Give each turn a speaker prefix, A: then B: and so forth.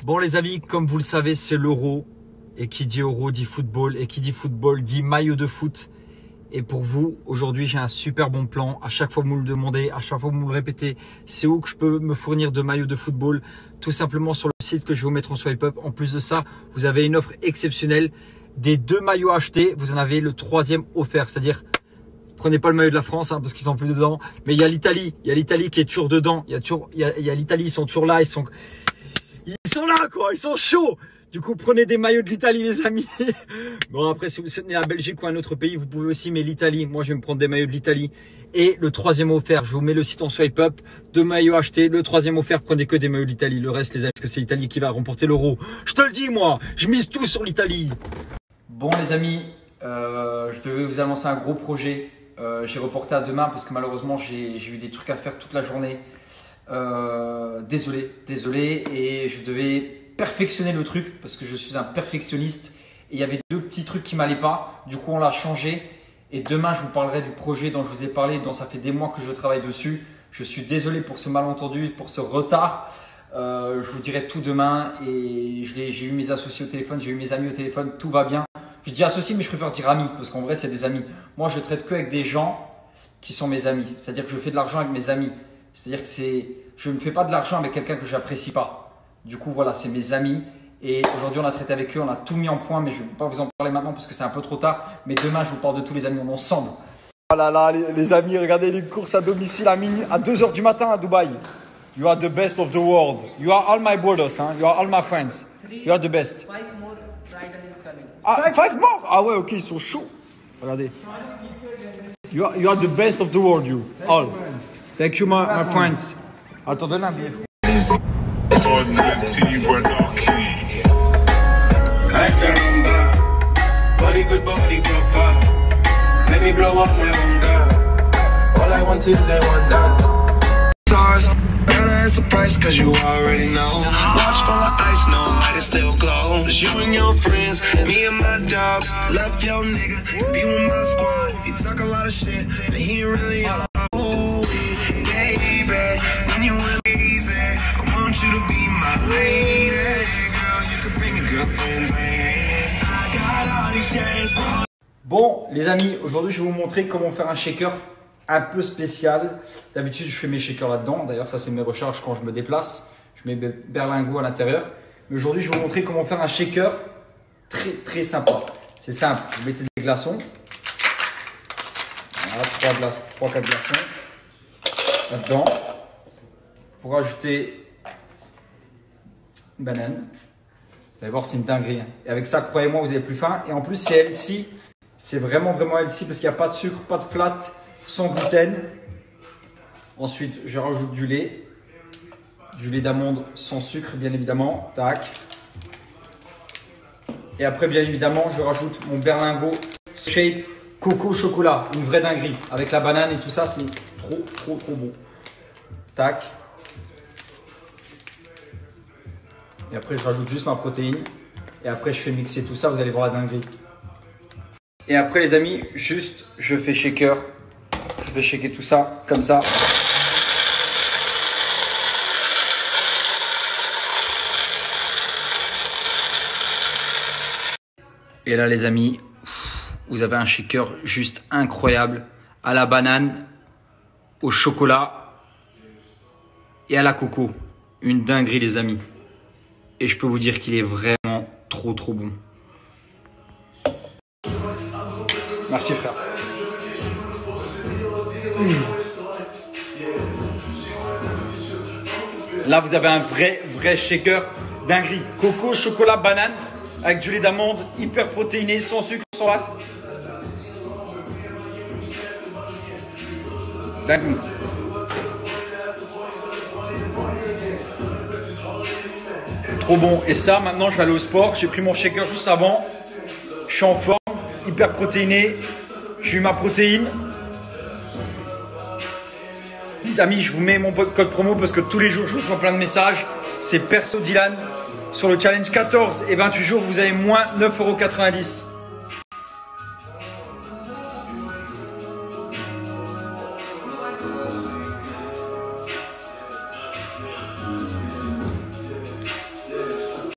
A: Bon les amis, comme vous le savez, c'est l'Euro. Et qui dit Euro dit football. Et qui dit football dit maillot de foot. Et pour vous, aujourd'hui, j'ai un super bon plan. À chaque fois que vous me le demandez, à chaque fois que vous me le répétez, c'est où que je peux me fournir de maillots de football? Tout simplement sur le site que je vais vous mettre en swipe up. En plus de ça, vous avez une offre exceptionnelle. Des 2 maillots achetés, vous en avez le 3e offert. C'est-à-dire, prenez pas le maillot de la France parce qu'ils sont plus dedans. Mais il y a l'Italie. Il y a l'Italie qui est toujours dedans. Il y a l'Italie, ils sont toujours là. Ils sont là quoi, ils sont chauds. Du coup, prenez des maillots de l'Italie, les amis. Bon, après, si vous soutenez la Belgique ou un autre pays, vous pouvez aussi. Mais l'Italie, moi, je vais me prendre des maillots de l'Italie. Et le 3e offert, je vous mets le site en swipe up. 2 maillots achetés. Le 3e offert, prenez que des maillots de l'Italie. Le reste, les amis, parce que c'est l'Italie qui va remporter l'Euro. Je te le dis, moi. Je mise tout sur l'Italie. Bon, les amis, je devais vous annoncer un gros projet. J'ai reporté à demain parce que malheureusement, j'ai eu des trucs à faire toute la journée. Désolé. Et je devais perfectionner le truc parce que je suis un perfectionniste et il y avait 2 petits trucs qui m'allaient pas. Du coup, on l'a changé et demain, je vous parlerai du projet dont je vous ai parlé, dont ça fait des mois que je travaille dessus. Je suis désolé pour ce malentendu, pour ce retard. Je vous dirai tout demain et j'ai eu mes associés au téléphone, j'ai eu mes amis au téléphone, tout va bien. Je dis associés, mais je préfère dire amis parce qu'en vrai, c'est des amis. Moi, je traite que avec des gens qui sont mes amis. C'est-à-dire que je fais de l'argent avec mes amis. C'est-à-dire que je ne fais pas de l'argent avec quelqu'un que j'apprécie pas. Du coup, voilà, c'est mes amis. Et aujourd'hui, on a traité avec eux, on a tout mis en point, mais je ne vais pas vous en parler maintenant parce que c'est un peu trop tard. Mais demain, je vous parle de tous les amis, on est ensemble. Voilà, là, les amis, regardez les courses à domicile à 2 h du matin à Dubaï. You are the best of the world. You are all my brothers, hein? You are all my friends. You are the best.
B: 5 more riders is coming.
A: Ah, 5 more? Ah ouais, ok, ils sont chauds. Regardez. You are the best of the world, you. All. Thank you, my friends. Attends, donne un billet.
C: Body good, body proper. Let me blow up my own girl. All I want is a wonder. Stars, gotta ask the price cause you already know. Watch full of ice, no light, it still glows. You and your friends, me and my dogs. Love your nigga, be with my squad. He talk a lot of shit, but he ain't really all. Ooh, baby, when you with me, I want you to be my lady. Girl, you can bring your good friends, I got all these chains for.
A: Bon, les amis, aujourd'hui, je vais vous montrer comment faire un shaker un peu spécial. D'habitude, je fais mes shakers là-dedans. D'ailleurs, ça, c'est mes recharges quand je me déplace. Je mets mes berlingots à l'intérieur. Mais aujourd'hui, je vais vous montrer comment faire un shaker très sympa. C'est simple. Vous mettez des glaçons. Voilà, 3-4 glaçons là-dedans. Vous rajoutez une banane. Vous allez voir, c'est une dinguerie. Et avec ça, croyez-moi, vous avez plus faim. Et en plus, c'est healthy. C'est vraiment healthy parce qu'il n'y a pas de sucre, pas de flat, sans gluten. Ensuite, je rajoute du lait d'amande sans sucre, bien évidemment. Tac. Et après, bien évidemment, je rajoute mon berlingot shape coco chocolat. Une vraie dinguerie. Avec la banane et tout ça, c'est trop bon. Tac. Et après, je rajoute juste ma protéine. Et après, je fais mixer tout ça. Vous allez voir la dinguerie. Et après, les amis, juste, je fais shaker. Je vais shaker tout ça, comme ça. Et là, les amis, vous avez un shaker juste incroyable. À la banane, au chocolat et à la coco. Une dinguerie, les amis. Et je peux vous dire qu'il est vraiment trop bon. Merci, frère. Là, vous avez un vrai shaker dinguerie. Coco, chocolat, banane, avec du lait d'amande, hyper protéiné, sans sucre, sans latte. Dingue. Trop bon. Et ça, maintenant, je vais aller au sport. J'ai pris mon shaker juste avant. Je suis en forme, hyper protéiné. J'ai eu ma protéine. Les amis, je vous mets mon code promo parce que tous les jours, je reçois plein de messages. C'est Perso Dylan. Sur le challenge 14 et 28 jours, vous avez moins 9,90 €.